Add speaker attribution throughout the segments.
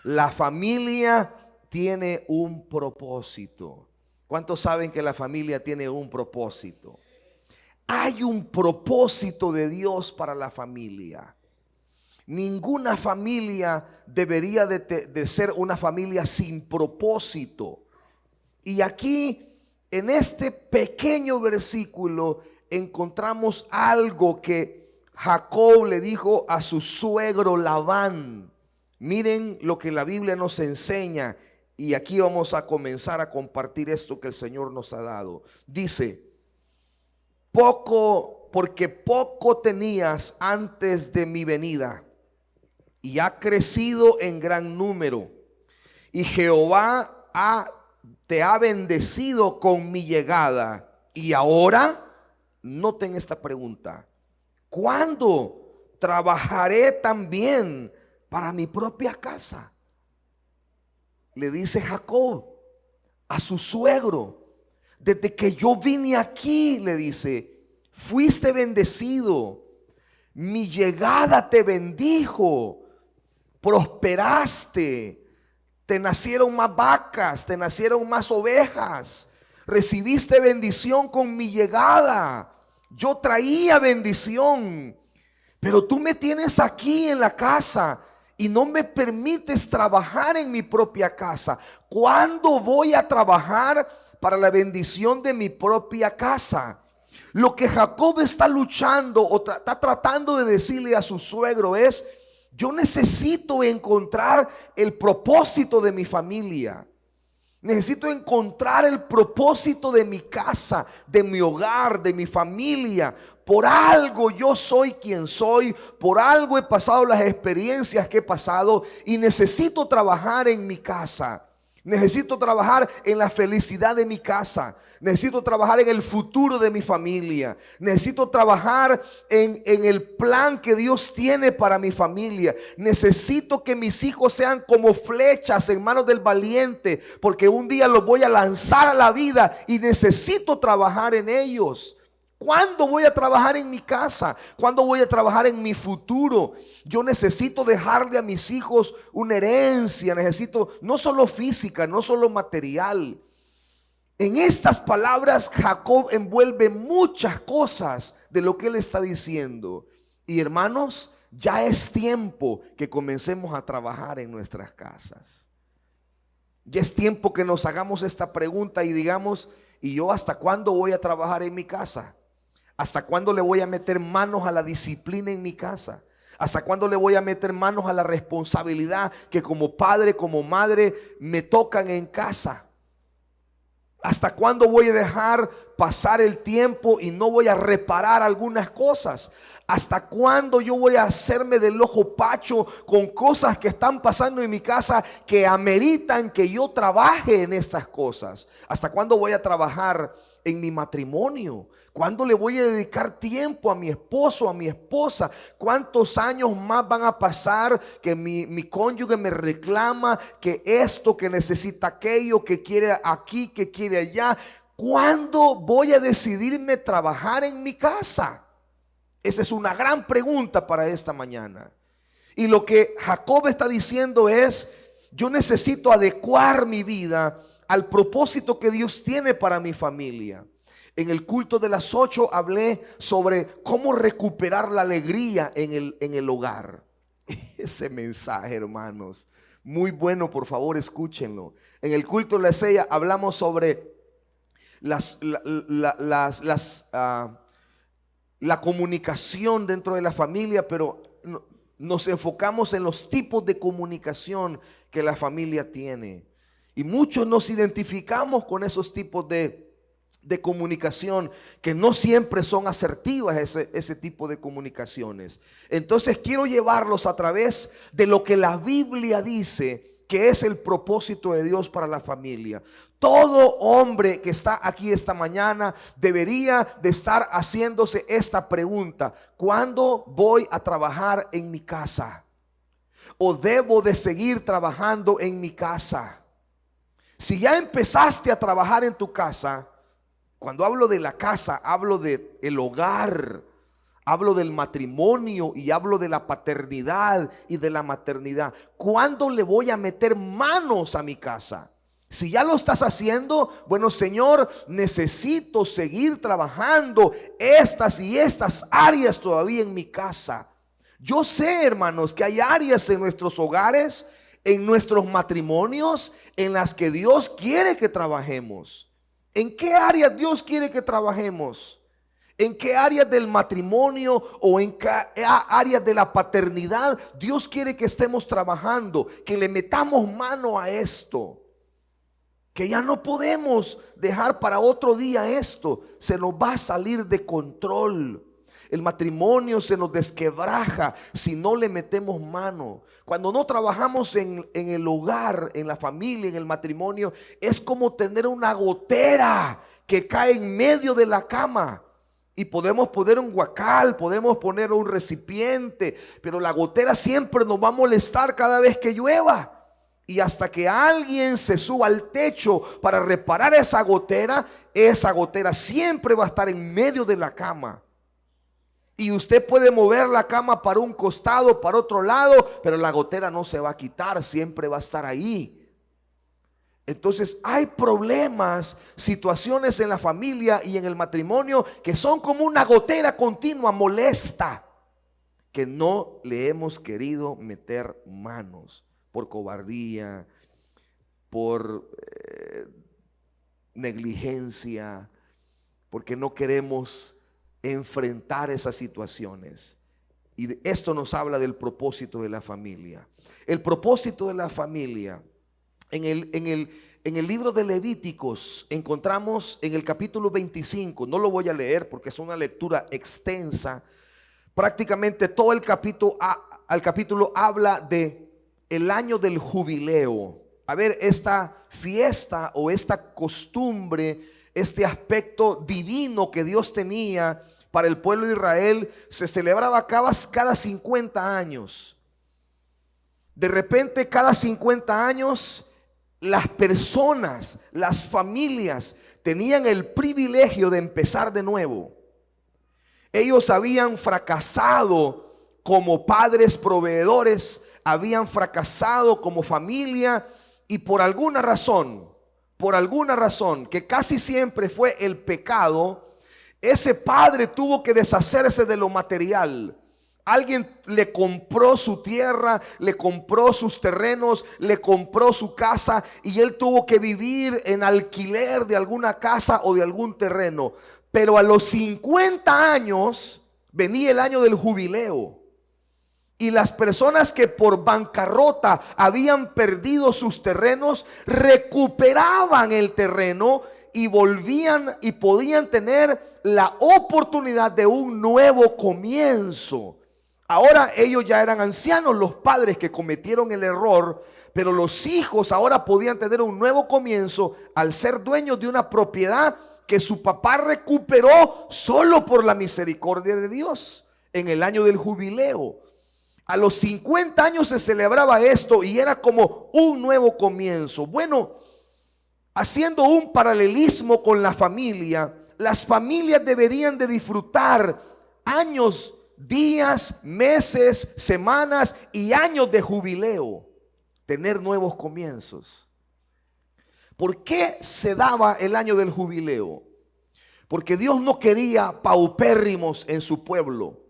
Speaker 1: La familia tiene un propósito. ¿Cuántos saben que la familia tiene un propósito? Hay un propósito de Dios para la familia. Ninguna familia debería de ser una familia sin propósito. Y aquí, en este pequeño versículo, encontramos algo que Jacob le dijo a su suegro Labán. Miren lo que la Biblia nos enseña. Y aquí vamos a comenzar a compartir esto que el Señor nos ha dado. Dice: porque poco tenías antes de mi venida, y ha crecido en gran número, y Jehová te ha bendecido con mi llegada. Y ahora, noten esta pregunta: ¿cuándo trabajaré también para mi propia casa? Le dice Jacob a su suegro. Desde que yo vine aquí, le dice, fuiste bendecido. Mi llegada te bendijo. Prosperaste. Te nacieron más vacas, te nacieron más ovejas. Recibiste bendición con mi llegada. Yo traía bendición. Pero tú me tienes aquí en la casa y no me permites trabajar en mi propia casa. ¿Cuándo voy a trabajar para la bendición de mi propia casa? Lo que Jacob está luchando o está tratando de decirle a su suegro es: yo necesito encontrar el propósito de mi familia. Necesito encontrar el propósito de mi casa, de mi hogar, de mi familia. Por algo yo soy quien soy, por algo he pasado las experiencias que he pasado y necesito trabajar en mi casa. Necesito trabajar en la felicidad de mi casa. Necesito trabajar en el futuro de mi familia. Necesito trabajar en el plan que Dios tiene para mi familia. Necesito que mis hijos sean como flechas en manos del valiente, porque un día los voy a lanzar a la vida y necesito trabajar en ellos. ¿Cuándo voy a trabajar en mi casa? ¿Cuándo voy a trabajar en mi futuro? Yo necesito dejarle a mis hijos una herencia. Necesito no solo física, no solo material. En estas palabras Jacob envuelve muchas cosas de lo que él está diciendo. Y hermanos, ya es tiempo que comencemos a trabajar en nuestras casas. Ya es tiempo que nos hagamos esta pregunta y digamos: ¿y yo hasta cuándo voy a trabajar en mi casa? ¿Hasta cuándo le voy a meter manos a la disciplina en mi casa? ¿Hasta cuándo le voy a meter manos a la responsabilidad que como padre, como madre me tocan en casa? ¿Hasta cuándo voy a dejar pasar el tiempo y no voy a reparar algunas cosas? ¿Hasta cuándo yo voy a hacerme del ojo pacho con cosas que están pasando en mi casa que ameritan que yo trabaje en estas cosas? ¿Hasta cuándo voy a trabajar en mi matrimonio? ¿Cuándo le voy a dedicar tiempo a mi esposo, a mi esposa? ¿Cuántos años más van a pasar que mi cónyuge me reclama que esto, que necesita aquello, que quiere aquí, que quiere allá? ¿Cuándo voy a decidirme trabajar en mi casa? Esa es una gran pregunta para esta mañana. Y lo que Jacob está diciendo es: yo necesito adecuar mi vida al propósito que Dios tiene para mi familia. En el culto de las 8 hablé sobre cómo recuperar la alegría en el hogar. Ese mensaje, hermanos, muy bueno, por favor escúchenlo. En el culto de las 6 hablamos sobre la comunicación dentro de la familia, pero nos enfocamos en los tipos de comunicación que la familia tiene. Y muchos nos identificamos con esos tipos de comunicación que no siempre son asertivas, ese tipo de comunicaciones. Entonces quiero llevarlos a través de lo que la Biblia dice que es el propósito de Dios para la familia. Todo hombre que está aquí esta mañana debería de estar haciéndose esta pregunta: ¿cuándo voy a trabajar en mi casa? ¿O debo de seguir trabajando en mi casa? Si ya empezaste a trabajar en tu casa, cuando hablo de la casa, hablo de el hogar, Hablo del matrimonio y hablo de la paternidad y de la maternidad. ¿Cuándo le voy a meter manos a mi casa? Si ya lo estás haciendo, bueno, Señor, necesito seguir trabajando estas y estas áreas todavía en mi casa. Yo sé, hermanos, que hay áreas en nuestros hogares, en nuestros matrimonios, en las que Dios quiere que trabajemos. ¿En qué áreas Dios quiere que trabajemos? ¿En qué áreas del matrimonio o en qué áreas de la paternidad Dios quiere que estemos trabajando? Que le metamos mano a esto. Que ya no podemos dejar para otro día esto. Se nos va a salir de control. El matrimonio se nos desquebraja si no le metemos mano. Cuando no trabajamos en el hogar, en la familia, en el matrimonio, es como tener una gotera que cae en medio de la cama. Y podemos poner un guacal, podemos poner un recipiente, pero la gotera siempre nos va a molestar cada vez que llueva. Y hasta que alguien se suba al techo para reparar esa gotera siempre va a estar en medio de la cama. Y usted puede mover la cama para un costado, para otro lado, pero la gotera no se va a quitar, siempre va a estar ahí. Entonces hay problemas, situaciones en la familia y en el matrimonio que son como una gotera continua, molesta, que no le hemos querido meter manos por cobardía, por negligencia, porque no queremos enfrentar esas situaciones. Y esto nos habla del propósito de la familia. El propósito de la familia, en el libro de Levíticos encontramos en el capítulo 25, no lo voy a leer porque es una lectura extensa. Prácticamente todo el capítulo habla de el año del jubileo. A ver, esta fiesta o esta costumbre, este aspecto divino que Dios tenía para el pueblo de Israel, se celebraba cada 50 años. De repente, cada 50 años, las personas, las familias, tenían el privilegio de empezar de nuevo. Ellos habían fracasado como padres proveedores, habían fracasado como familia, y por alguna razón, que casi siempre fue el pecado, ese padre tuvo que deshacerse de lo material. Alguien le compró su tierra, le compró sus terrenos, le compró su casa, y él tuvo que vivir en alquiler de alguna casa o de algún terreno. Pero a los 50 años venía el año del jubileo. Y las personas que por bancarrota habían perdido sus terrenos, recuperaban el terreno y volvían y podían tener la oportunidad de un nuevo comienzo. Ahora ellos ya eran ancianos, los padres que cometieron el error, pero los hijos ahora podían tener un nuevo comienzo al ser dueños de una propiedad que su papá recuperó solo por la misericordia de Dios en el año del jubileo. A los 50 años se celebraba esto y era como un nuevo comienzo. Bueno, haciendo un paralelismo con la familia, las familias deberían de disfrutar años, días, meses, semanas y años de jubileo, tener nuevos comienzos. ¿Por qué se daba el año del jubileo? Porque Dios no quería paupérrimos en su pueblo.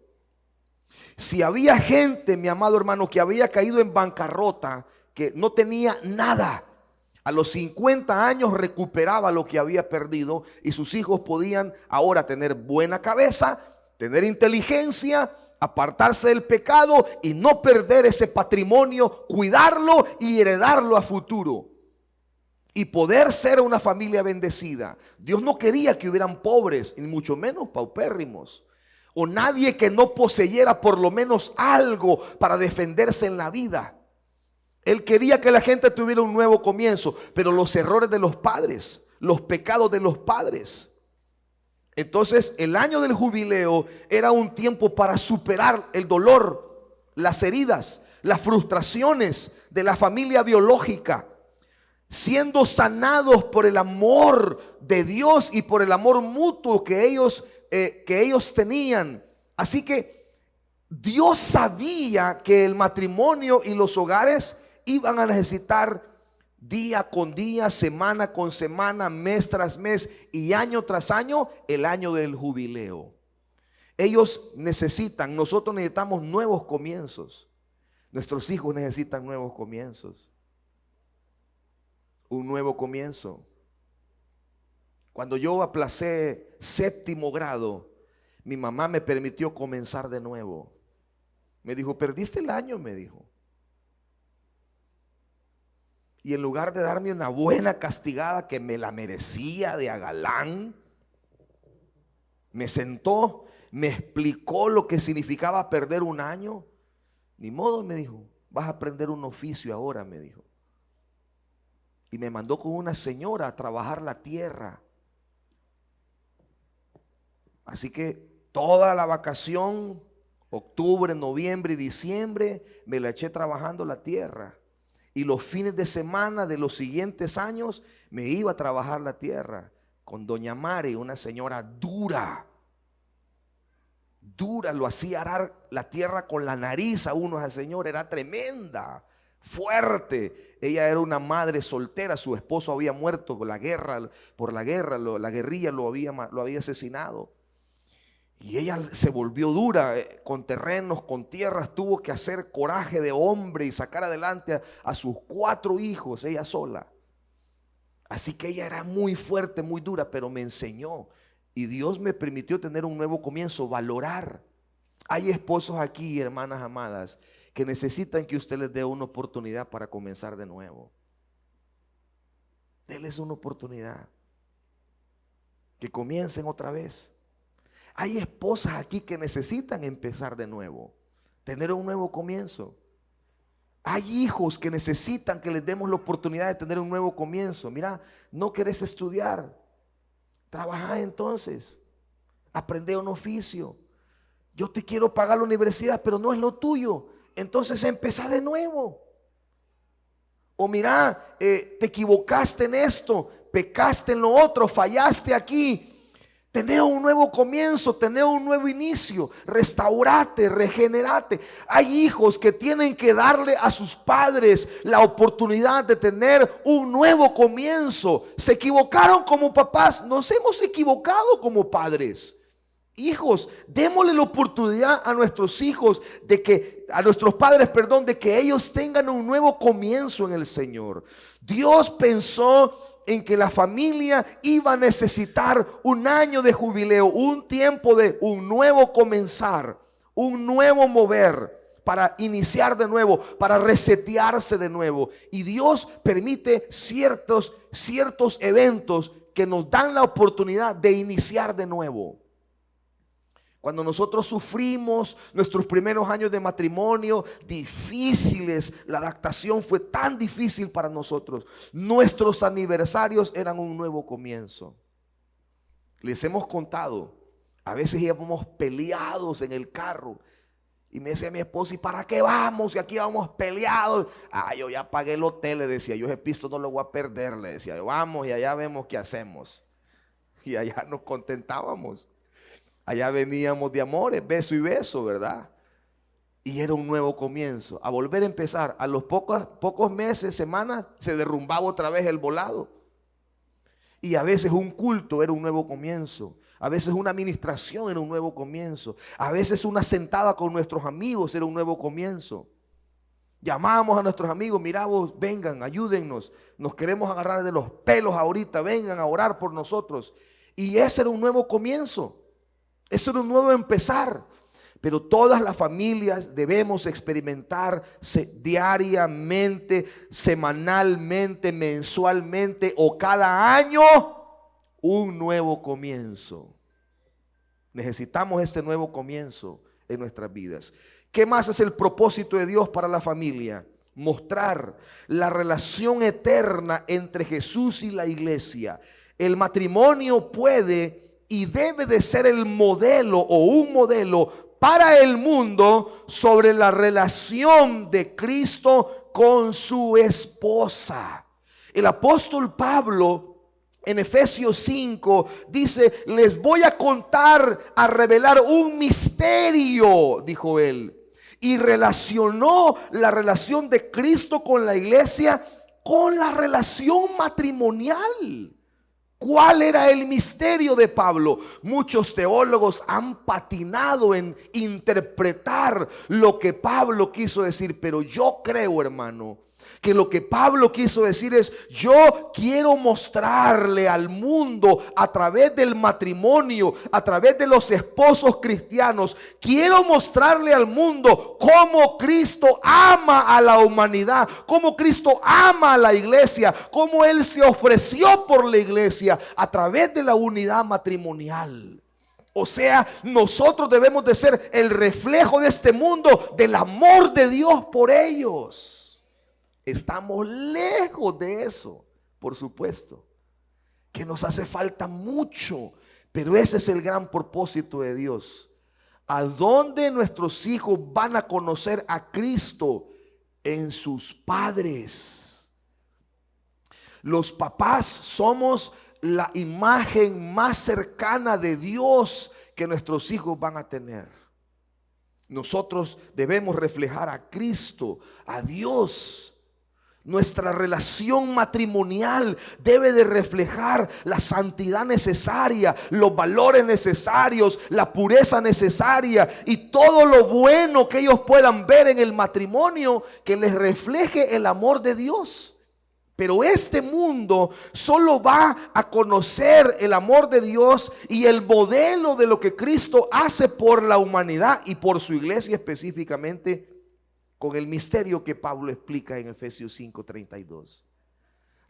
Speaker 1: Si había gente, mi amado hermano, que había caído en bancarrota, que no tenía nada, a los 50 años recuperaba lo que había perdido y sus hijos podían ahora tener buena cabeza, tener inteligencia, apartarse del pecado y no perder ese patrimonio, cuidarlo y heredarlo a futuro. Y poder ser una familia bendecida. Dios no quería que hubieran pobres, ni mucho menos paupérrimos, o nadie que no poseyera por lo menos algo para defenderse en la vida. Él quería que la gente tuviera un nuevo comienzo, pero los errores de los padres, los pecados de los padres. Entonces el año del jubileo era un tiempo para superar el dolor, las heridas, las frustraciones de la familia biológica, siendo sanados por el amor de Dios y por el amor mutuo que ellos tenían. Así que Dios sabía que el matrimonio y los hogares iban a necesitar día con día, semana con semana, mes tras mes y año tras año, el año del jubileo. Ellos necesitan, nosotros necesitamos nuevos comienzos. Nuestros hijos necesitan nuevos comienzos. Un nuevo comienzo. Cuando yo aplacé séptimo grado, mi mamá me permitió comenzar de nuevo. Me dijo, perdiste el año, me dijo. Y en lugar de darme una buena castigada que me la merecía de a galán, me sentó, me explicó lo que significaba perder un año. Ni modo, me dijo, vas a aprender un oficio ahora, me dijo. Y me mandó con una señora a trabajar la tierra. Así que toda la vacación, octubre, noviembre y diciembre, me la eché trabajando la tierra. Y los fines de semana de los siguientes años me iba a trabajar la tierra con doña Mari, una señora dura. Dura, lo hacía arar la tierra con la nariz a uno, esa señora era tremenda, fuerte. Ella era una madre soltera, su esposo había muerto por la guerra, la guerrilla lo había asesinado. Y ella se volvió dura, con terrenos, con tierras, tuvo que hacer coraje de hombre y sacar adelante a sus 4 hijos, ella sola. Así que ella era muy fuerte, muy dura, pero me enseñó. Y Dios me permitió tener un nuevo comienzo, valorar. Hay esposos aquí, hermanas amadas, que necesitan que usted les dé una oportunidad para comenzar de nuevo. Denles una oportunidad. Que comiencen otra vez. Hay esposas aquí que necesitan empezar de nuevo, tener un nuevo comienzo. Hay hijos que necesitan que les demos la oportunidad de tener un nuevo comienzo. Mira, no querés estudiar, trabaja entonces, aprende un oficio. Yo te quiero pagar la universidad, pero no es lo tuyo, entonces empezá de nuevo. O mira, te equivocaste en esto, pecaste en lo otro, fallaste aquí. Tener un nuevo comienzo, tener un nuevo inicio, restaurate, regenerate. Hay hijos que tienen que darle a sus padres la oportunidad de tener un nuevo comienzo. Se equivocaron como papás, nos hemos equivocado como padres. Hijos, démosle la oportunidad a nuestros hijos a nuestros padres, de que ellos tengan un nuevo comienzo en el Señor. Dios pensó en que la familia iba a necesitar un año de jubileo, un tiempo de un nuevo comenzar, un nuevo mover, para iniciar de nuevo, para resetearse de nuevo. Y Dios permite ciertos eventos que nos dan la oportunidad de iniciar de nuevo. Cuando nosotros sufrimos nuestros primeros años de matrimonio difíciles, la adaptación fue tan difícil para nosotros. Nuestros aniversarios eran un nuevo comienzo. Les hemos contado, a veces íbamos peleados en el carro. Y me decía mi esposa, ¿y para qué vamos? Y aquí vamos peleados. Yo ya pagué el hotel, le decía. Yo ese pisto no lo voy a perder, le decía. Vamos y allá vemos qué hacemos. Y allá nos contentábamos. Allá veníamos de amores, beso y beso, ¿verdad? Y era un nuevo comienzo. A volver a empezar, a los pocos meses, semanas, se derrumbaba otra vez el volado. Y a veces un culto era un nuevo comienzo. A veces una administración era un nuevo comienzo. A veces una sentada con nuestros amigos era un nuevo comienzo. Llamábamos a nuestros amigos, mira vos, vengan, ayúdennos. Nos queremos agarrar de los pelos ahorita, vengan a orar por nosotros. Y ese era un nuevo comienzo. Eso era un nuevo empezar. Pero todas las familias debemos experimentar diariamente, semanalmente, mensualmente o cada año un nuevo comienzo. Necesitamos este nuevo comienzo en nuestras vidas. ¿Qué más es el propósito de Dios para la familia? Mostrar la relación eterna entre Jesús y la iglesia. El matrimonio puede y debe de ser el modelo o un modelo para el mundo sobre la relación de Cristo con su esposa. El apóstol Pablo En Efesios 5 dice, les voy a contar, a revelar un misterio, dijo él. Y relacionó la relación de Cristo con la iglesia con la relación matrimonial. ¿Cuál era el misterio de Pablo? Muchos teólogos han patinado en interpretar lo que Pablo quiso decir, pero yo creo, hermano, que lo que Pablo quiso decir es: yo quiero mostrarle al mundo a través del matrimonio, a través de los esposos cristianos, quiero mostrarle al mundo cómo Cristo ama a la humanidad, cómo Cristo ama a la iglesia, cómo Él se ofreció por la iglesia a través de la unidad matrimonial. O sea, nosotros debemos de ser el reflejo de este mundo del amor de Dios por ellos. Estamos lejos de eso, por supuesto, que nos hace falta mucho, pero ese es el gran propósito de Dios. ¿A dónde nuestros hijos van a conocer a Cristo? En sus padres. Los papás somos la imagen más cercana de Dios que nuestros hijos van a tener. Nosotros debemos reflejar a Cristo, a Dios. Nuestra relación matrimonial debe de reflejar la santidad necesaria, los valores necesarios, la pureza necesaria y todo lo bueno que ellos puedan ver en el matrimonio, que les refleje el amor de Dios. Pero este mundo solo va a conocer el amor de Dios y el modelo de lo que Cristo hace por la humanidad y por su iglesia específicamente, con el misterio que Pablo explica en Efesios 5:32,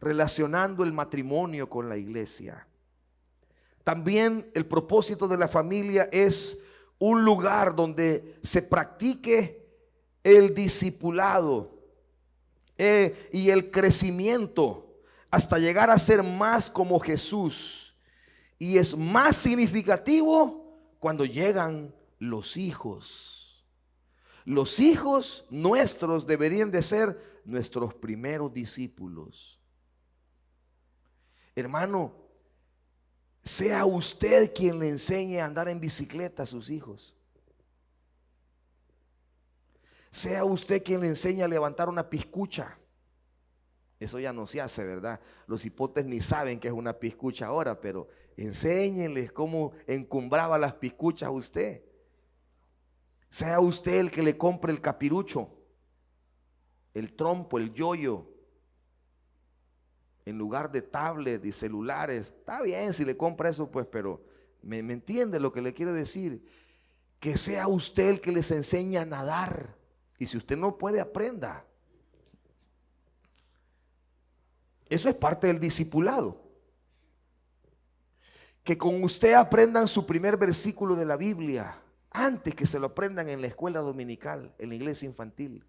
Speaker 1: relacionando el matrimonio con la iglesia. También el propósito de la familia es un lugar donde se practique el discipulado y el crecimiento hasta llegar a ser más como Jesús. Y es más significativo cuando llegan los hijos. Los hijos nuestros deberían de ser nuestros primeros discípulos. Hermano, sea usted quien le enseñe a andar en bicicleta a sus hijos. Sea usted quien le enseñe a levantar una piscucha. Eso ya no se hace, ¿verdad? Los hipotes ni saben qué es una piscucha ahora, pero enséñenles cómo encumbraba las piscuchas a usted. Sea usted el que le compre el capirucho, el trompo, el yoyo, en lugar de tablet y celulares. Está bien si le compra eso, pues, pero ¿me entiende lo que le quiero decir? Que sea usted el que les enseñe a nadar. Y si usted no puede, aprenda. Eso es parte del discipulado. Que con usted aprendan su primer versículo de la Biblia antes que se lo aprendan en la escuela dominical, en la iglesia infantil.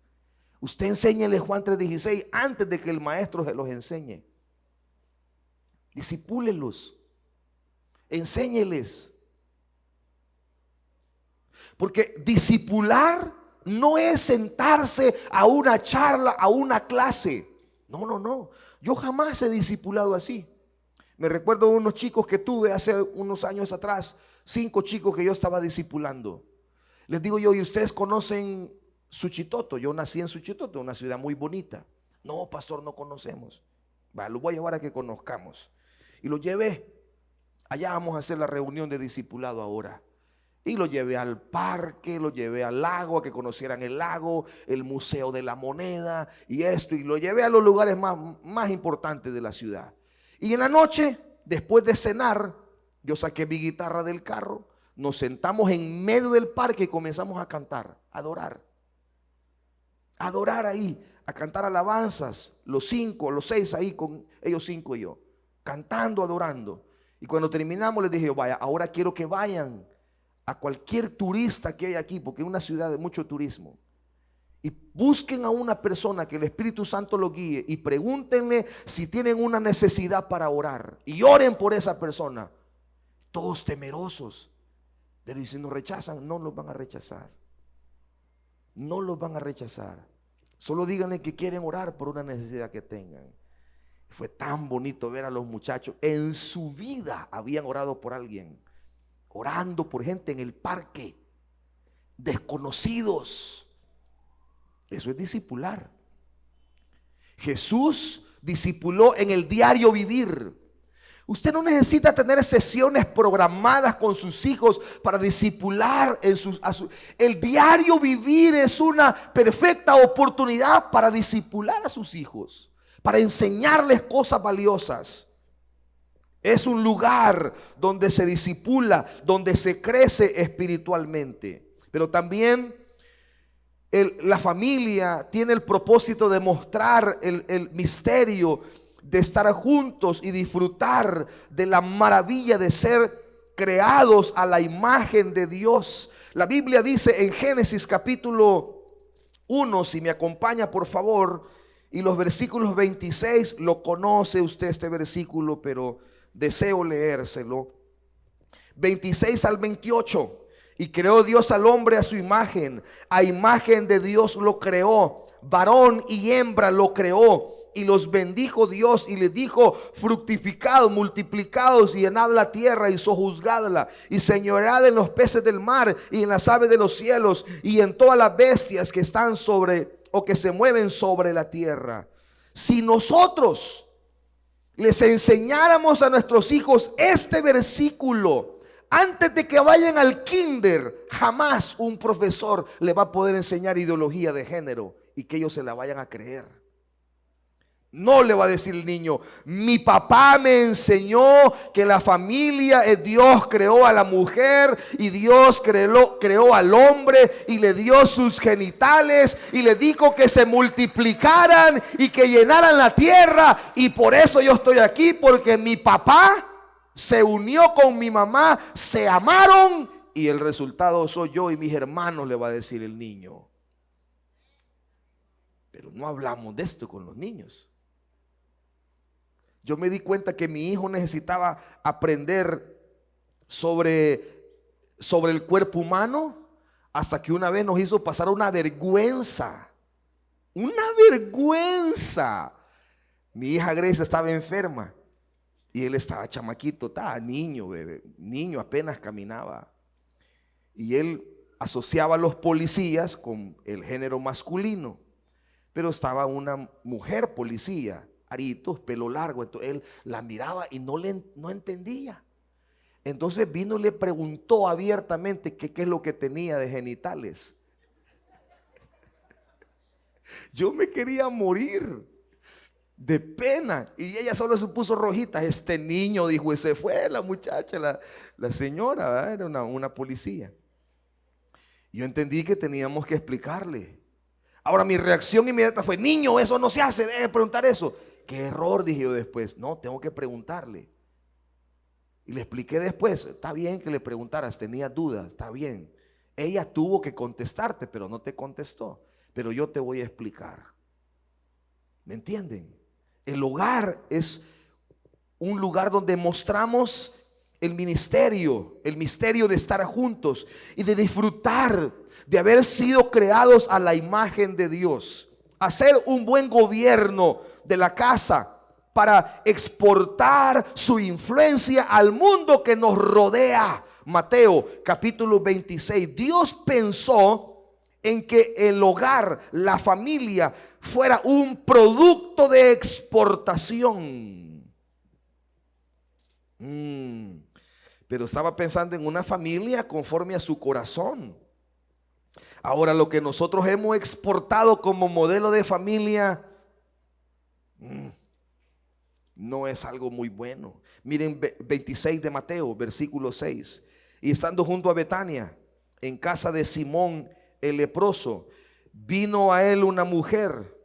Speaker 1: Usted enséñele Juan 3:16 antes de que el maestro se los enseñe. Discipúlelos, enséñeles. Porque discipular no es sentarse a una charla, a una clase. No. Yo jamás he discipulado así. Me recuerdo de unos chicos que tuve hace unos años atrás, 5 chicos que yo estaba discipulando. Les digo yo: ¿y ustedes conocen Suchitoto? Yo nací en Suchitoto, una ciudad muy bonita. No, pastor, no conocemos. Va, lo voy a llevar a que conozcamos. Y lo llevé. Allá vamos a hacer la reunión de discipulado ahora. Y lo llevé al parque, lo llevé al lago, a que conocieran el lago, el Museo de la Moneda y esto. Y lo llevé a los lugares más importantes de la ciudad. Y en la noche, después de cenar, yo saqué mi guitarra del carro, nos sentamos en medio del parque y comenzamos a cantar, a adorar. A adorar ahí, a cantar alabanzas, los 5, los 6 ahí con ellos 5 y yo, cantando, adorando. Y cuando terminamos les dije: vaya, ahora quiero que vayan a cualquier turista que hay aquí, porque es una ciudad de mucho turismo, y busquen a una persona que el Espíritu Santo lo guíe y pregúntenle si tienen una necesidad para orar y oren por esa persona. Todos temerosos. Pero ¿y si nos rechazan? No los van a rechazar. No los van a rechazar. Solo díganle que quieren orar por una necesidad que tengan. fue tan bonito ver a los muchachos. En su vida habían orado por alguien, orando por gente en el parque, desconocidos. Eso es discipular. Jesús discipuló en el diario vivir. Usted no necesita tener sesiones programadas con sus hijos para discipular el diario vivir es una perfecta oportunidad para discipular a sus hijos, para enseñarles cosas valiosas. Es un lugar donde se discipula, donde se crece espiritualmente. Pero también la familia tiene el propósito de mostrar el misterio de estar juntos y disfrutar de la maravilla de ser creados a la imagen de Dios. La Biblia dice en Génesis capítulo 1, si me acompaña por favor, y los versículos 26, lo conoce usted este versículo, pero deseo leérselo. 26 al 28. Y creó Dios al hombre a su imagen, a imagen de Dios lo creó, varón y hembra lo creó. Y los bendijo Dios y les dijo: fructificad, multiplicados y llenad la tierra y sojuzgadla, y señoread en los peces del mar y en las aves de los cielos y en todas las bestias que están sobre o que se mueven sobre la tierra. Si nosotros les enseñáramos a nuestros hijos este versículo antes de que vayan al kinder, jamás un profesor le va a poder enseñar ideología de género y que ellos se la vayan a creer. No le va a decir el niño: mi papá me enseñó que la familia es Dios, creó a la mujer y Dios creó al hombre y le dio sus genitales y le dijo que se multiplicaran y que llenaran la tierra, y por eso yo estoy aquí, porque mi papá se unió con mi mamá, se amaron y el resultado soy yo y mis hermanos, le va a decir el niño. Pero no hablamos de esto con los niños. Yo me di cuenta que mi hijo necesitaba aprender sobre el cuerpo humano, hasta que una vez nos hizo pasar una vergüenza. Una vergüenza. Mi hija Grace estaba enferma y él estaba chamaquito, estaba niño, bebé, niño, apenas caminaba. Y él asociaba a los policías con el género masculino, pero estaba una mujer policía, aritos, pelo largo. Entonces él la miraba y no entendía. Entonces vino y le preguntó abiertamente qué es lo que tenía de genitales. Yo me quería morir de pena y ella solo se puso rojita. Este niño, dijo, y se fue la muchacha, la señora, ¿verdad? Era una policía. Yo entendí que teníamos que explicarle. Ahora mi reacción inmediata fue: niño, eso no se hace, debe preguntar eso. Qué error, dije yo después. No, tengo que preguntarle. Y le expliqué después. Está bien que le preguntaras, tenía dudas, está bien. Ella tuvo que contestarte, pero no te contestó. Pero yo te voy a explicar. ¿Me entienden? El hogar es un lugar donde mostramos el misterio de estar juntos y de disfrutar de haber sido creados a la imagen de Dios. Hacer un buen gobierno de la casa para exportar su influencia al mundo que nos rodea. Mateo capítulo 26. Dios pensó en que el hogar, la familia, fuera un producto de exportación. Pero estaba pensando en una familia conforme a su corazón. Ahora, lo que nosotros hemos exportado como modelo de familia no es algo muy bueno. Miren 26 de Mateo, versículo 6. Y estando junto a Betania, en casa de Simón el leproso, vino a él una mujer.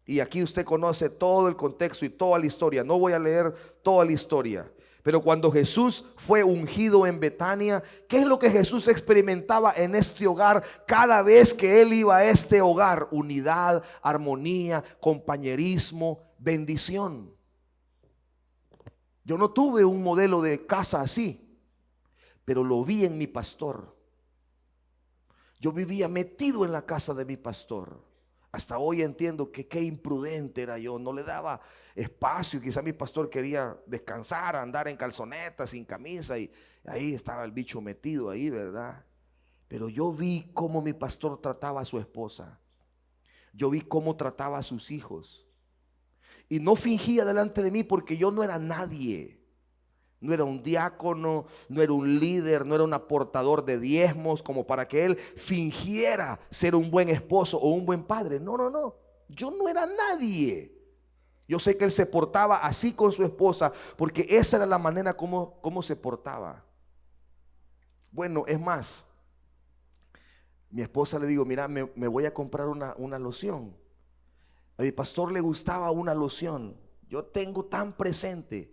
Speaker 1: Y aquí usted conoce todo el contexto y toda la historia. No voy a leer toda la historia. Pero cuando Jesús fue ungido en Betania, ¿qué es lo que Jesús experimentaba en este hogar cada vez que él iba a este hogar? Unidad, armonía, compañerismo, bendición. Yo no tuve un modelo de casa así, pero lo vi en mi pastor. Yo vivía metido en la casa de mi pastor. Hasta hoy entiendo que qué imprudente era yo. No le daba espacio. Quizá mi pastor quería descansar, andar en calzonetas, sin camisa, y ahí estaba el bicho metido ahí, ¿verdad? Pero yo vi cómo mi pastor trataba a su esposa. Yo vi cómo trataba a sus hijos. Y no fingía delante de mí porque yo no era nadie. No era un diácono, no era un líder, no era un aportador de diezmos como para que él fingiera ser un buen esposo o un buen padre. No, no, no. Yo no era nadie. Yo sé que él se portaba así con su esposa porque esa era la manera como se portaba. Bueno, es más, mi esposa le digo, mira, me voy a comprar una loción. A mi pastor le gustaba una loción. Yo tengo tan presente.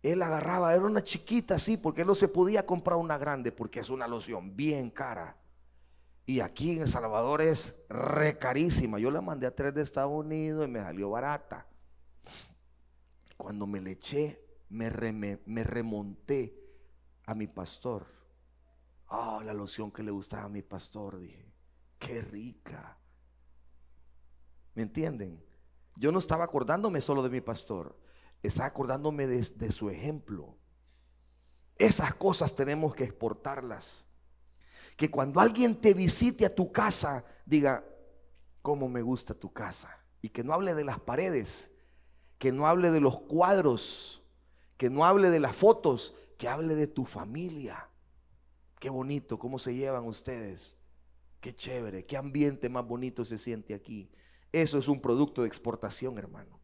Speaker 1: Él agarraba, era una chiquita así, porque él no se podía comprar una grande, porque es una loción bien cara. Y aquí en El Salvador es re carísima. Yo la mandé a 3 de Estados Unidos y me salió barata. Cuando me le eché, me remonté a mi pastor. Oh, la loción que le gustaba a mi pastor, dije, qué rica. ¿Me entienden? Yo no estaba acordándome solo de mi pastor, estaba acordándome de su ejemplo. Esas cosas tenemos que exportarlas. Que cuando alguien te visite a tu casa, diga, cómo me gusta tu casa. Y que no hable de las paredes, que no hable de los cuadros, que no hable de las fotos, que hable de tu familia. Qué bonito, cómo se llevan ustedes. Qué chévere, qué ambiente más bonito se siente aquí. Eso es un producto de exportación, hermano.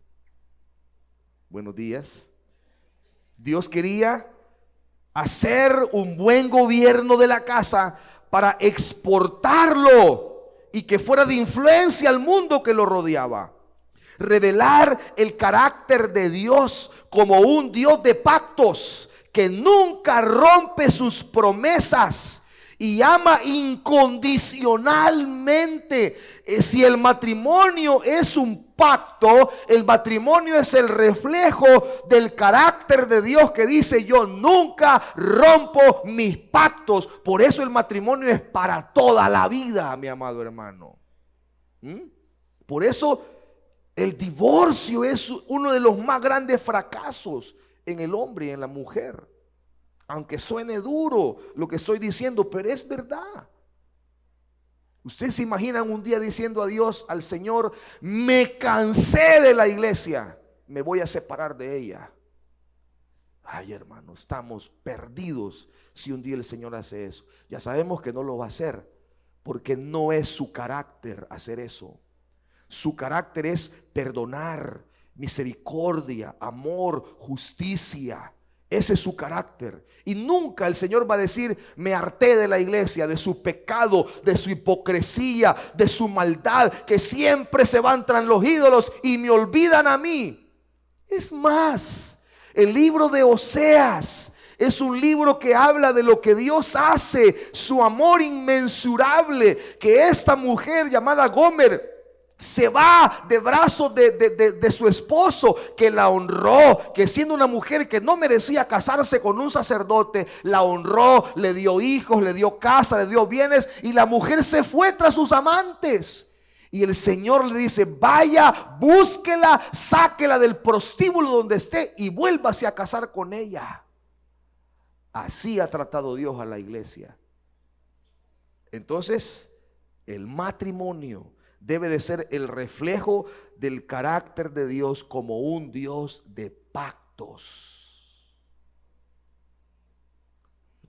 Speaker 1: Buenos días. Dios quería hacer un buen gobierno de la casa para exportarlo y que fuera de influencia al mundo que lo rodeaba. Revelar el carácter de Dios como un Dios de pactos que nunca rompe sus promesas y ama incondicionalmente. Si el matrimonio es un pacto, el matrimonio es el reflejo del carácter de Dios que dice: yo nunca rompo mis pactos. Por eso el matrimonio es para toda la vida, mi amado hermano. Por eso el divorcio es uno de los más grandes fracasos en el hombre y en la mujer. Aunque suene duro lo que estoy diciendo, pero es verdad. Ustedes se imaginan un día diciendo a Dios, al Señor: me cansé de la iglesia, me voy a separar de ella. Ay, hermano, estamos perdidos si un día el Señor hace eso. Ya sabemos que no lo va a hacer, porque no es su carácter hacer eso. Su carácter es perdonar, misericordia, amor, justicia. Ese es su carácter. Y nunca el Señor va a decir: me harté de la iglesia, de su pecado, de su hipocresía, de su maldad, que siempre se van tras los ídolos y me olvidan a mí. Es más, el libro de Oseas es un libro que habla de lo que Dios hace, su amor inmensurable, que esta mujer llamada Gomer se va de brazos de su esposo, que la honró, que siendo una mujer que no merecía casarse con un sacerdote, la honró, le dio hijos, le dio casa, le dio bienes, y la mujer se fue tras sus amantes. Y el Señor le dice: vaya, búsquela, sáquela del prostíbulo donde esté y vuélvase a casar con ella. Así ha tratado Dios a la iglesia. Entonces, el matrimonio debe de ser el reflejo del carácter de Dios como un Dios de pactos.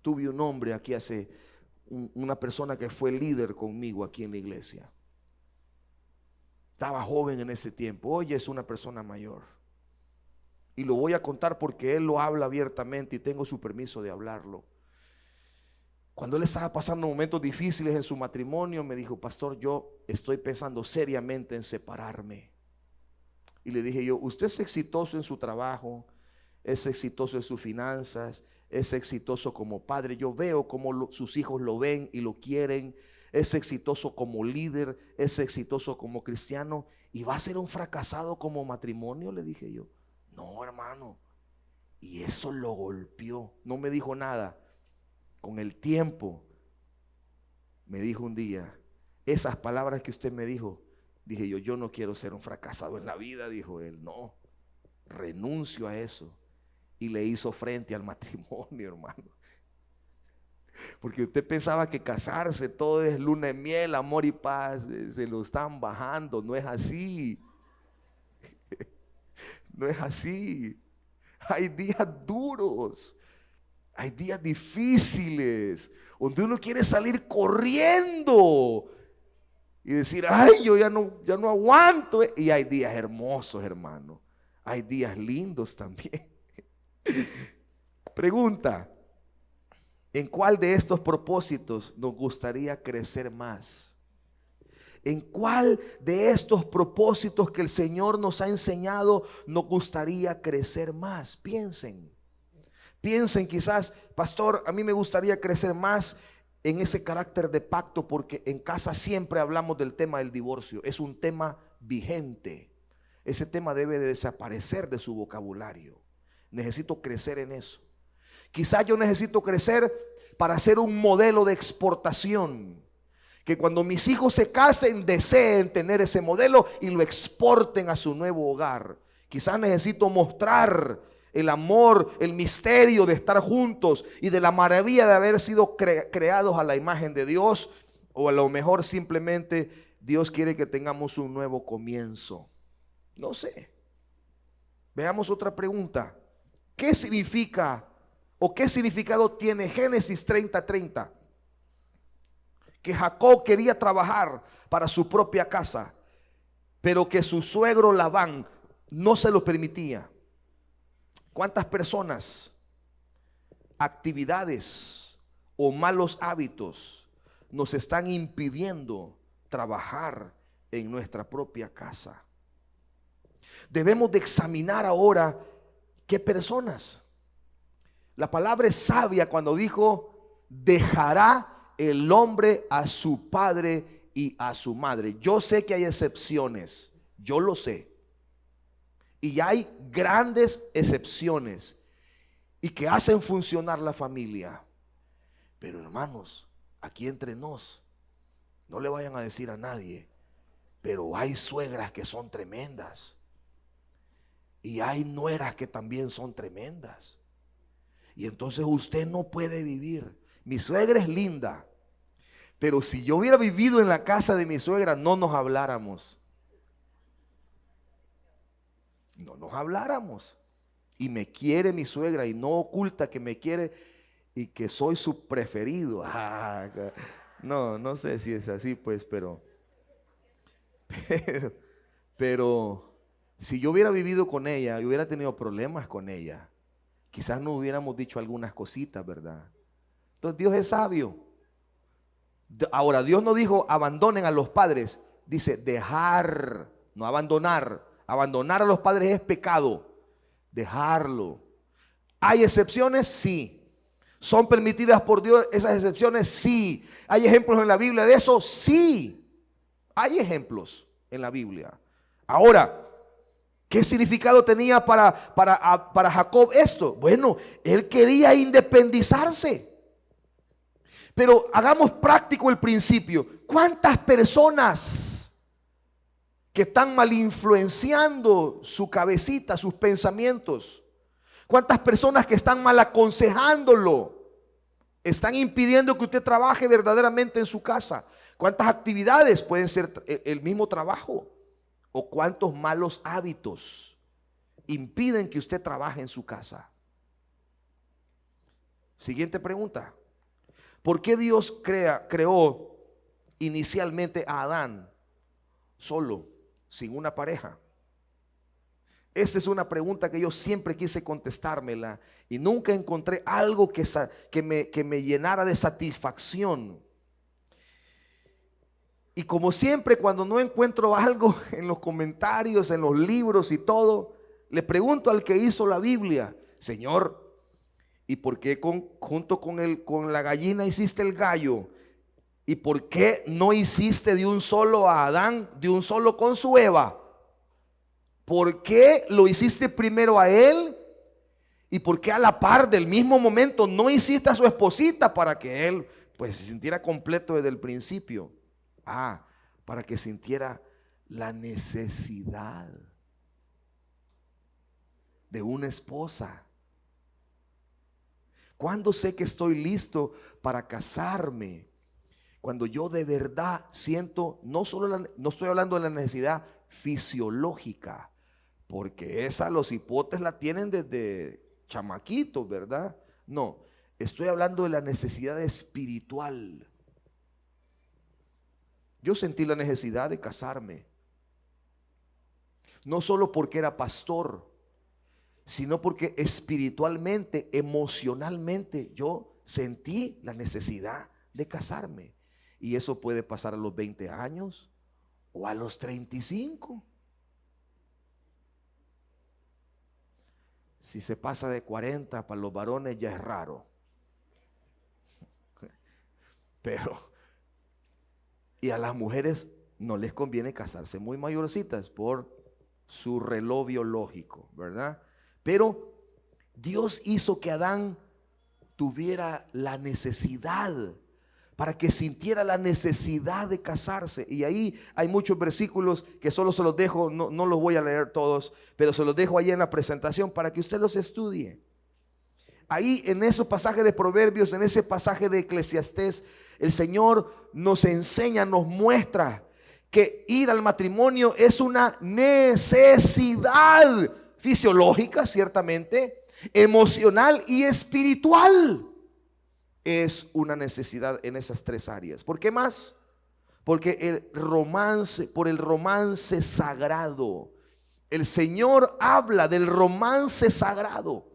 Speaker 1: Tuve un hombre aquí una persona que fue líder conmigo aquí en la iglesia. Estaba joven en ese tiempo, hoy es una persona mayor. Y lo voy a contar porque él lo habla abiertamente y tengo su permiso de hablarlo. Cuando él estaba pasando momentos difíciles en su matrimonio, me dijo: pastor, yo estoy pensando seriamente en separarme. Y le dije yo: usted es exitoso en su trabajo, es exitoso en sus finanzas, es exitoso como padre. Yo veo cómo sus hijos lo ven y lo quieren. Es exitoso como líder, es exitoso como cristiano. ¿Y va a ser un fracasado como matrimonio?, le dije yo. No, hermano. Y eso lo golpeó. No me dijo nada. Con el tiempo me dijo un día: esas palabras que usted me dijo Dije yo no quiero ser un fracasado en la vida, dijo él. No, renuncio a eso. Y le hizo frente al matrimonio, hermano. Porque usted pensaba que casarse todo es luna de miel, amor y paz. Se lo están bajando. No es así. No es así. Hay días duros. Hay días difíciles. Donde uno quiere salir corriendo. Y decir, ay, yo ya no aguanto. Y hay días hermosos, hermano. Hay días lindos también. Pregunta. ¿En cuál de estos propósitos nos gustaría crecer más? ¿En cuál de estos propósitos que el Señor nos ha enseñado nos gustaría crecer más? Piensen. Piensen quizás, pastor, a mí me gustaría crecer más en ese carácter de pacto, porque en casa siempre hablamos del tema del divorcio. Es un tema vigente. Ese tema debe de desaparecer de su vocabulario. Necesito crecer en eso. Quizás yo necesito crecer para ser un modelo de exportación. Que cuando mis hijos se casen, deseen tener ese modelo y lo exporten a su nuevo hogar. Quizás necesito mostrar el amor, el misterio de estar juntos y de la maravilla de haber sido creados a la imagen de Dios. O a lo mejor simplemente Dios quiere que tengamos un nuevo comienzo. No sé. Veamos otra pregunta. ¿Qué significa o qué significado tiene Génesis 30:30? Que Jacob quería trabajar para su propia casa, pero que su suegro Labán no se lo permitía. ¿Cuántas personas, actividades o malos hábitos nos están impidiendo trabajar en nuestra propia casa? Debemos de examinar ahora qué personas. La palabra es sabia cuando dijo, dejará el hombre a su padre y a su madre. Yo sé que hay excepciones, yo lo sé. Y hay grandes excepciones y que hacen funcionar la familia. Pero hermanos, aquí entre nos, no le vayan a decir a nadie, pero hay suegras que son tremendas. Y hay nueras que también son tremendas. Y entonces usted no puede vivir. Mi suegra es linda, pero si yo hubiera vivido en la casa de mi suegra, no nos habláramos. No nos habláramos. Y me quiere mi suegra y no oculta que me quiere y que soy su preferido. No sé si es así, pues, pero si yo hubiera vivido con ella y hubiera tenido problemas con ella, quizás no hubiéramos dicho algunas cositas, ¿verdad? Entonces Dios es sabio. Ahora, Dios no dijo abandonen a los padres, dice dejar, no abandonar. Abandonar a los padres es pecado. Dejarlo. ¿Hay excepciones? Sí. ¿Son permitidas por Dios esas excepciones? Sí. ¿Hay ejemplos en la Biblia de eso? Sí. Hay ejemplos en la Biblia. Ahora, ¿qué significado tenía para Jacob esto? Bueno, él quería independizarse. Pero hagamos práctico el principio. ¿Cuántas personas que están mal influenciando su cabecita, sus pensamientos? ¿Cuántas personas que están mal aconsejándolo están impidiendo que usted trabaje verdaderamente en su casa? ¿Cuántas actividades pueden ser el mismo trabajo? ¿O cuántos malos hábitos impiden que usted trabaje en su casa? Siguiente pregunta. ¿Por qué Dios creó inicialmente a Adán solo, sin una pareja? Esta es una pregunta que yo siempre quise contestármela y nunca encontré algo que me llenara de satisfacción. Y como siempre, cuando no encuentro algo en los comentarios, en los libros y todo, le pregunto al que hizo la Biblia: Señor, ¿y por qué junto con la gallina hiciste el gallo? ¿Y por qué no hiciste de un solo a Adán, de un solo con su Eva? ¿Por qué lo hiciste primero a él? ¿Y por qué a la par del mismo momento no hiciste a su esposita para que él pues se sintiera completo desde el principio? Para que sintiera la necesidad de una esposa. ¿Cuándo sé que estoy listo para casarme? Cuando yo de verdad siento, no estoy hablando de la necesidad fisiológica, porque esa los hipotes la tienen desde chamaquitos, ¿verdad? No, estoy hablando de la necesidad espiritual. Yo sentí la necesidad de casarme, no solo porque era pastor, sino porque espiritualmente, emocionalmente, yo sentí la necesidad de casarme. Y eso puede pasar a los 20 años o a los 35. Si se pasa de 40 para los varones ya es raro. Pero, y a las mujeres no les conviene casarse muy mayorcitas por su reloj biológico, ¿verdad? Pero Dios hizo que Adán tuviera la necesidad, para que sintiera la necesidad de casarse. Y ahí hay muchos versículos que solo se los dejo, no los voy a leer todos, pero se los dejo ahí en la presentación para que usted los estudie. Ahí en esos pasajes de Proverbios, en ese pasaje de Eclesiastés, el Señor nos enseña, nos muestra que ir al matrimonio es una necesidad fisiológica, ciertamente, emocional y espiritual. Es una necesidad en esas tres áreas. ¿Por qué más? Porque por el romance sagrado. El Señor habla del romance sagrado.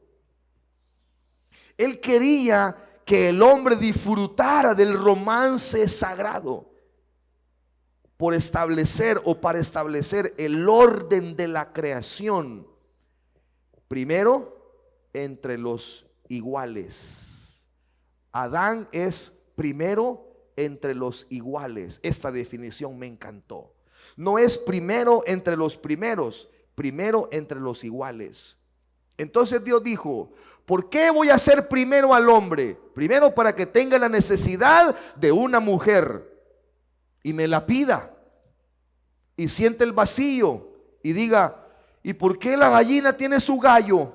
Speaker 1: Él quería que el hombre disfrutara del romance sagrado por establecer o para establecer el orden de la creación. Primero, entre los iguales. Adán es primero entre los iguales. Esta definición me encantó. No es primero entre los primeros, primero entre los iguales. Entonces Dios dijo: ¿por qué voy a hacer primero al hombre? Primero para que tenga la necesidad de una mujer y me la pida y siente el vacío y diga: ¿y por qué la gallina tiene su gallo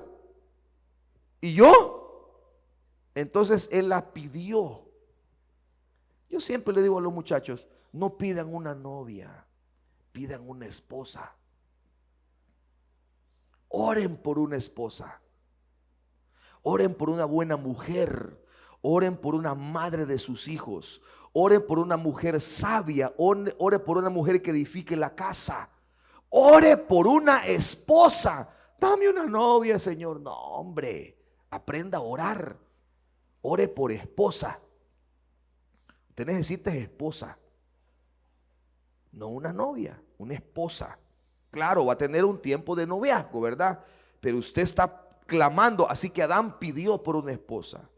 Speaker 1: y yo? Entonces él la pidió. Yo siempre le digo a los muchachos: no pidan una novia, pidan una esposa. Oren por una esposa. Oren por una buena mujer. Oren por una madre de sus hijos. Oren por una mujer sabia. Ore por una mujer que edifique la casa. Ore por una esposa. Dame una novia, Señor. No, hombre, aprenda a orar. Ore por esposa. Usted necesita esposa, no una novia, una esposa. Claro, va a tener un tiempo de noviazgo, ¿verdad? Pero usted está clamando, así que Adán pidió por una esposa.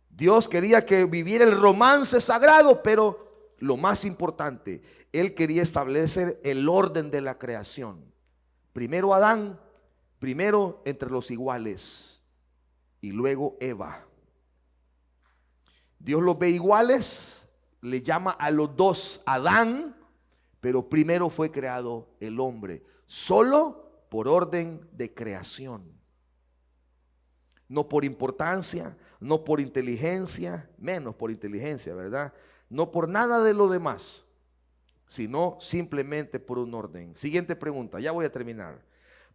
Speaker 1: Dios quería que viviera el romance sagrado, pero lo más importante, Él quería establecer el orden de la creación. Primero Adán, primero entre los iguales, y luego Eva. Dios los ve iguales, le llama a los dos Adán, pero primero fue creado el hombre, solo por orden de creación. No por importancia, no por inteligencia, menos por inteligencia, ¿verdad? No por nada de lo demás, sino simplemente por un orden. Siguiente pregunta, ya voy a terminar.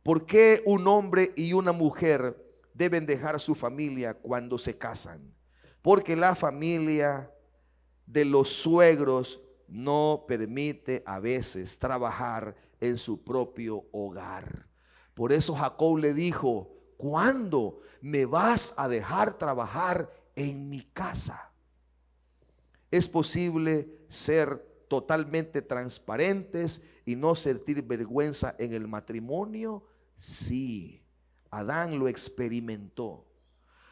Speaker 1: ¿Por qué un hombre y una mujer deben dejar su familia cuando se casan? Porque la familia de los suegros no permite a veces trabajar en su propio hogar. Por eso Jacob le dijo: ¿cuándo me vas a dejar trabajar en mi casa? Es posible ser totalmente transparentes y no sentir vergüenza en el matrimonio. Sí, Adán lo experimentó.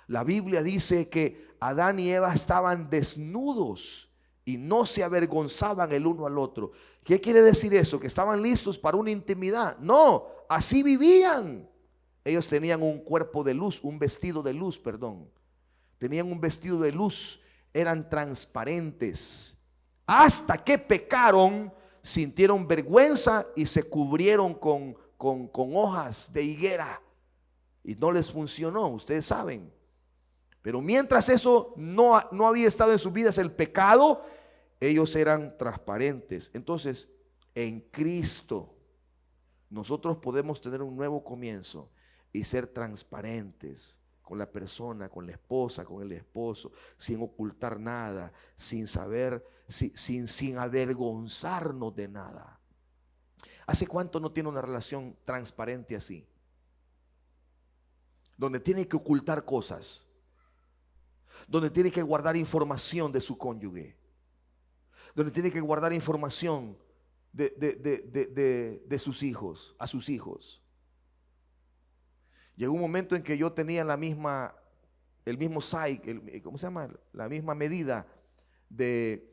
Speaker 1: La Biblia dice que Adán y Eva estaban desnudos y no se avergonzaban el uno al otro. ¿Qué quiere decir eso? ¿Que estaban listos para una intimidad? No, así vivían. Ellos tenían un cuerpo de luz, un vestido de luz, perdón. Tenían un vestido de luz, eran transparentes. Hasta que pecaron, sintieron vergüenza y se cubrieron con hojas de higuera. Y no les funcionó, ustedes saben. Pero mientras eso no había estado en sus vidas, el pecado, ellos eran transparentes. Entonces, en Cristo, nosotros podemos tener un nuevo comienzo y ser transparentes con la persona, con la esposa, con el esposo, sin ocultar nada, sin saber, sin avergonzarnos de nada. ¿Hace cuánto no tiene una relación transparente así? Donde tiene que ocultar cosas, donde tiene que guardar información de su cónyuge, donde tiene que guardar información de sus hijos, a sus hijos. Llegó un momento en que yo tenía el mismo size, ¿cómo se llama? La misma medida de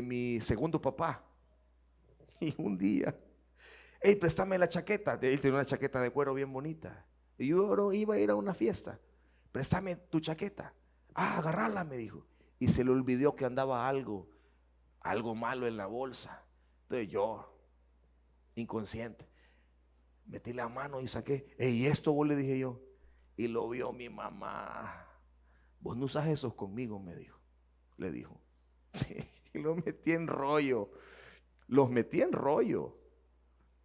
Speaker 1: mi segundo papá. Y un día, hey, préstame la chaqueta. Él tenía una chaqueta de cuero bien bonita. Y yo iba a ir a una fiesta. Préstame tu chaqueta. Ah, agarrala, me dijo. Y se le olvidó que andaba algo malo en la bolsa. Entonces yo, inconsciente, metí la mano y saqué. ¿Y esto vos? Le dije yo. Y lo vio mi mamá. Vos no usas esos conmigo, me dijo. Le dijo. Y lo metí en rollo. Los metí en rollo.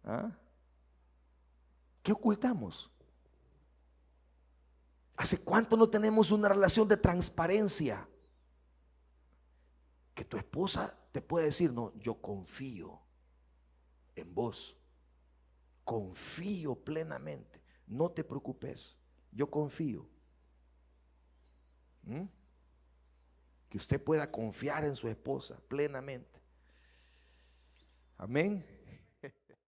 Speaker 1: ¿Ah? ¿Qué ocultamos? ¿Hace cuánto no tenemos una relación de transparencia? Que tu esposa te puede decir, no, yo confío en vos. Confío plenamente. No te preocupes. Yo confío. Que usted pueda confiar en su esposa plenamente. Amén.